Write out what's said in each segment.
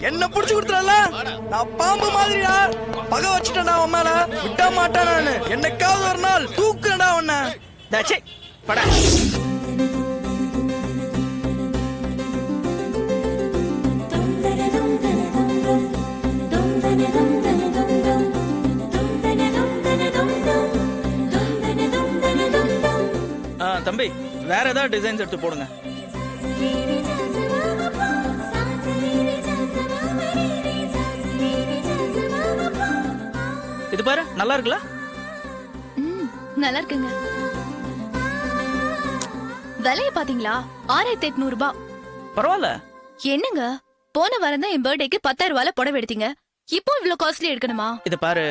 என்ன புடிச்சு கொடுத்துறல, நான் பாம்பு மாதிரிடா. பகை வச்சுட்டேன் அவன் மேல, விட்ட மாட்டேன் நானு. என்னைக்காவது ஒரு நாள் தூக்குறடா உன்னை. டச்சே பட. தம்பி, வேற ஏதாவது டிசைன்ஸ் எடுத்து போடுங்க. இது பாரு, நல்லா இருக்குல்ல? நல்லா இருக்குங்க. விலைய பாத்தீங்களா? 6800 ரூபாய். பரவாயில்ல. என்னங்க, போன வாரம் தான் என் பர்த்டேக்கு 10,000 ரூபாய்ல புடவை எடுத்தீங்க. இப்போ இவ்ளோ காஸ்ட்லி எடுக்கணுமா? இது பாரு,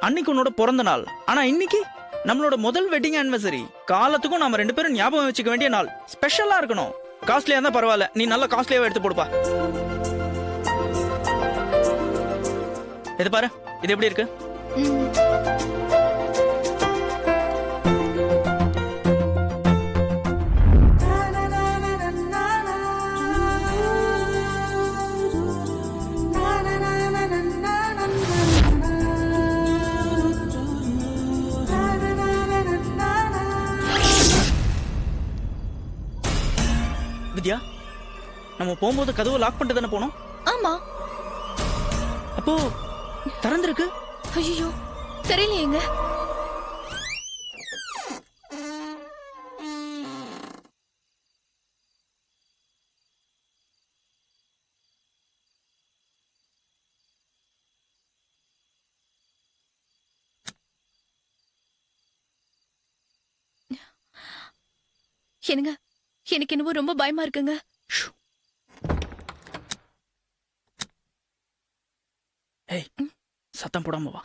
அன்னைக்கு உன்னோட பிறந்த நாள். ஆனா இன்னைக்கு நம்மளோட முதல் வெட்டிங் ஆனிவர்சரி. காலத்துக்கும் நாம 2 பேரும் ஞாபகம் வச்சுக்க வேண்டிய நாள். ஸ்பெஷலா இருக்கணும். காஸ்ட்லியா இருந்தா பரவாயில்ல, நீ நல்ல காஸ்ட்லியாவே எடுத்து போடுப்பா. இது பாரு, இது எப்படி இருக்கு? வித்யா, நம்ம போகும்போது கதவு லாக் பண்ணிட்டு தானே போனோம்? ஆமா. அப்போ திறந்திருக்கு. ஐயோ, தெரியலையேங்க. என்னங்க, எனக்கு என்னவோ ரொம்ப பயமா இருக்குங்க. ஏய், சத்தம் போடாம வா.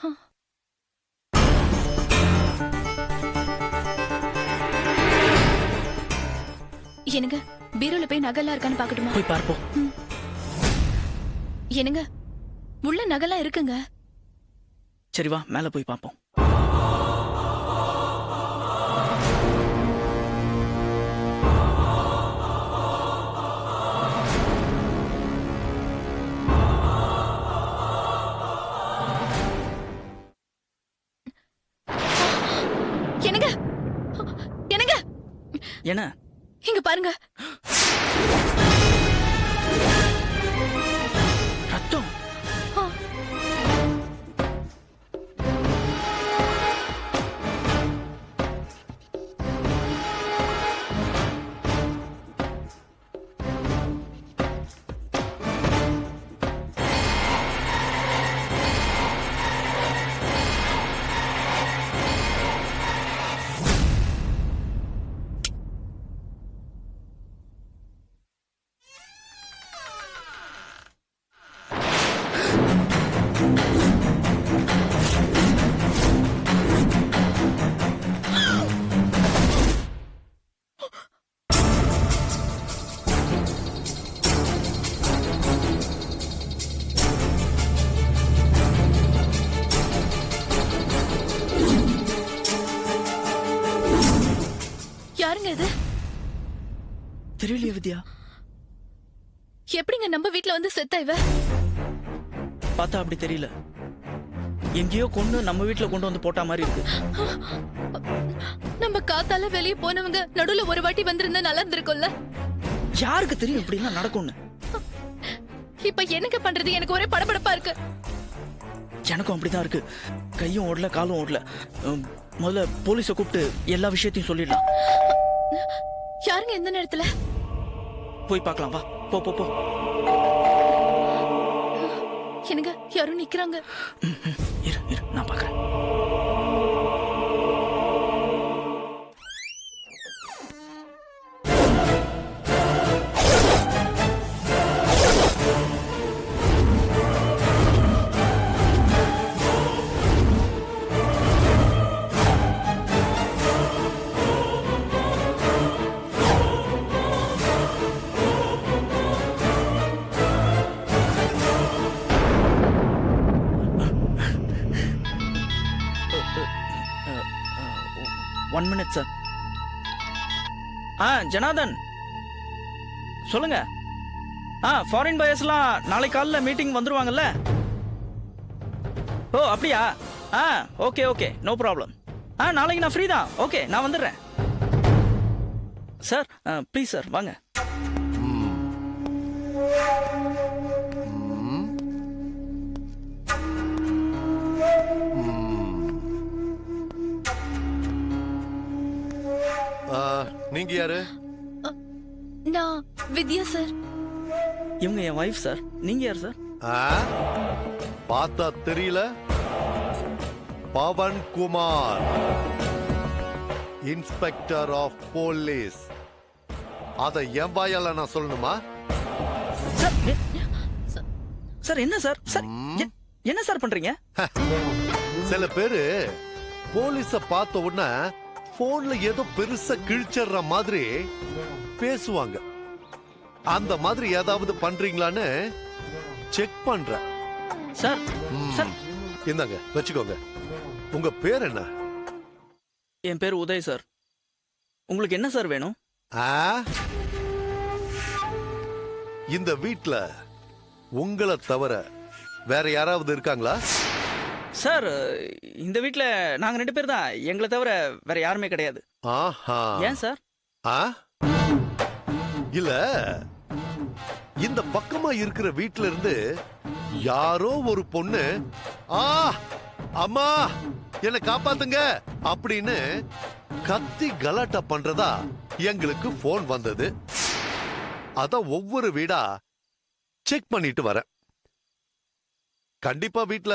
என்னங்க, பீரோல போய் நகைலாம் இருக்கான்னு பாக்கட்டுமா? போய் பார்ப்போம். என்னங்க, உள்ள நகைலாம் இருக்குங்க. சரி வா, மேல போய் பார்ப்போம். என்னங்க, என்னங்க, என்ன? இங்க பாருங்க. ரத்தம். யாருங்க இது? தெரியலையே வித்யா. எப்படிங்க நம்ம வீட்ல வந்து செத்தா இவ? பார்த்தா அப்படி தெரியல. எங்கேயோ கொண்டு நம்ம வீட்ல கொண்டு வந்து போட்ட மாதிரி இருக்கு. நம்ம காத்தால வெளியே போனவங்க நடுவுல ஒரு வாட்டி வந்திருந்தா நல்லா இருந்திருக்கும்ல. யாருக்கு தெரியும் இப்படி எல்லாம் நடக்கும்னு? இப்ப என்னங்க பண்றது? எனக்கு ஒரே படபடப்பா இருக்கு. எனக்கும் அப்படிதான் இருக்கு. கையும் ஓடல, காலும் ஓடல. முதல்ல போலீஸை கூப்பிட்டு எல்லா விஷயத்தையும் சொல்லிடலாம். யாருங்க எந்த நேரத்துல? போய் பார்க்கலாம் வா. போ போ போ. என்னங்க, யாரும் நிக்கிறாங்க. இரு இரு, நான் பார்க்கறேன். One minute sir. ஜனார்தன் சொல்லுங்க. ஃபாரின் பயர்ஸ்லாம் நாளை காலைல மீட்டிங் வந்துருவாங்கல்ல? ஓ அப்படியா? Okay okay, no problem. நாளைக்கு நான் ஃப்ரீ தான். ஓகே, நான் வந்துடுறேன் சார். ப்ளீஸ் சார், வாங்க. நீங்க யாரு? நான் வித்யா சார். இவங்க என் ஒய்ஃப் சார். நீங்க யார் சார்? பார்த்தா தெரியல. Pavan Kumar, inspector of police. அத என் வாயால நான் சொல்லணுமா? சார் என்ன சார்? சார் என்ன சார் பண்றீங்க? சில பேரு போலீஸ பார்த்த உடனே போன்ல ஏதோ பெருசா கிழிச்சற மாதிரி பேசுவாங்க. அந்த மாதிரி ஏதாவது பண்றீங்களான்னு செக் பண்றேன். சார் சார் இந்தாங்க வச்சுக்கோங்க. உங்க பேர் என்ன? என் பேர் உதய் சார். உங்களுக்கு என்ன சார் வேணும்? இந்த வீட்ல உங்களை தவிர வேற யாராவது இருக்காங்களா? சார் இந்த வீட்ல நாங்க 2 பேர் தான். எங்களை தவிர வேற யாருமே கிடையாது. ஆஹா. ஏன் சார்? இல்ல, இந்த பக்கமா இருக்கிற வீட்ல இருந்து யாரோ ஒரு பொண்ணு அம்மா என்ன காப்பாத்துங்க அப்படின்னு கத்தி கலாட்டா பண்றதா எங்களுக்கு போன் வந்தது. அத ஒவ்வொரு வீடா செக் பண்ணிட்டு வரேன். கண்டிப்பா வீட்ல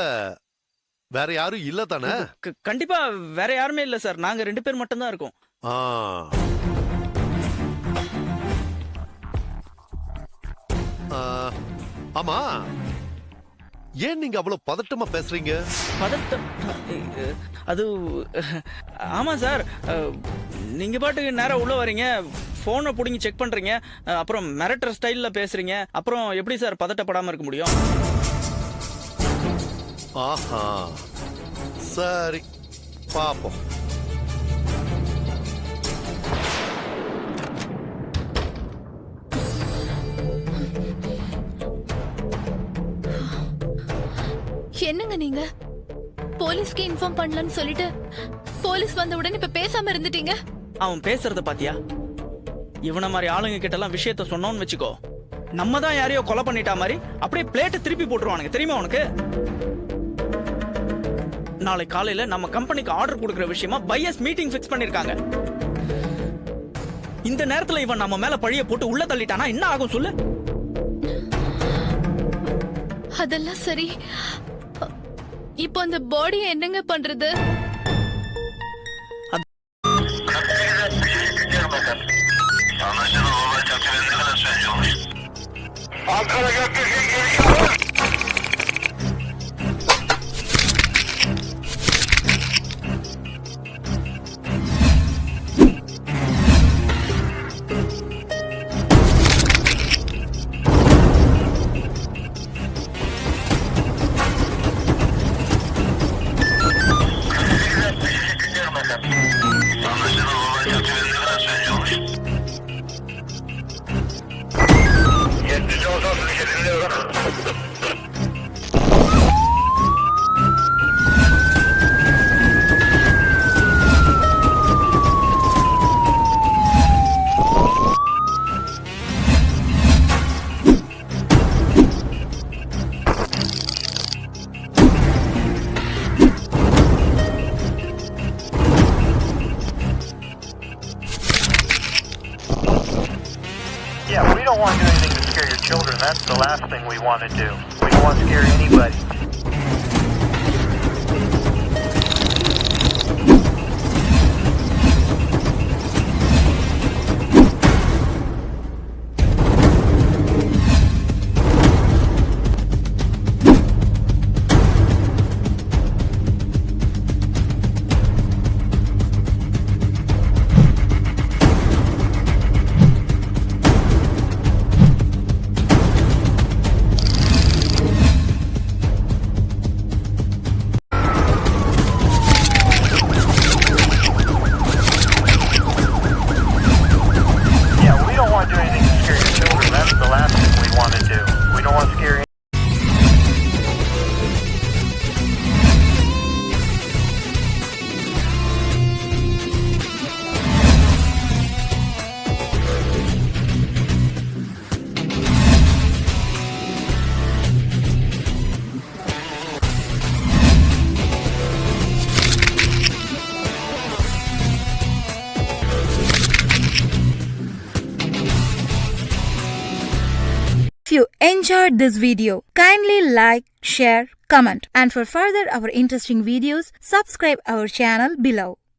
வேற யாரும் இல்ல தானே? கண்டிப்பா வேற யாருமே இல்ல சார். நாங்க 2 பேர் மட்டும் தான் இருக்கோம். ஆமா, ஏன் நீங்க அவ்வளவு பதட்டமா பேசுறீங்க? பதட்டம்? அது ஆமா சார், நீங்க பாட்டுக்கு நேரா உள்ள வரீங்க, போனை புடிங்கி செக் பண்றீங்க, அப்புறம் மிரட்டர் ஸ்டைல்ல பேசுறீங்க. அப்புறம் எப்படி சார் பதட்டப்படாம இருக்க முடியும்? ஆஹா, சரி பாப்போம். என்னங்க நீங்க? போலீஸ்க்கு இன்ஃபார்ம் பண்ணலன்னு சொல்லிட்டு போலீஸ் வந்த உடனே இப்ப பேசாம இருந்துட்டீங்க. அவன் பேசுறத பாத்தியா? இவன மாதிரி ஆளுங்க கிட்ட எல்லாம் விஷயத்த சொன்னோன்னு வச்சுக்கோ, நம்ம தான் யாரையோ கொலை பண்ணிட்டா மாதிரி அப்படியே பிளேட்டை திருப்பி போட்டுருவானுங்க. தெரியுமா உனக்கு? நாளை காலையில நம்ம கம்பெனிக்கு ஆர்டர் கொடுக்கிற விஷயமா பையர்ஸ் மீட்டிங் ஃபிக்ஸ் பண்ணிருக்காங்க. இந்த நேரத்துல இவன் நம்ம மேல பழிய போட்டு உள்ள தள்ளிட்டானா என்ன ஆகும் சொல்லு? அதெல்லாம் சரி, இப்போ அந்த பாடி என்னங்க பண்றது? Yeah, we don't want to do anything to scare your children. That's the last thing we want to do. We don't want to scare anybody. scare If you enjoyed this video, kindly like, share, comment, and for further our interesting videos, subscribe our channel below.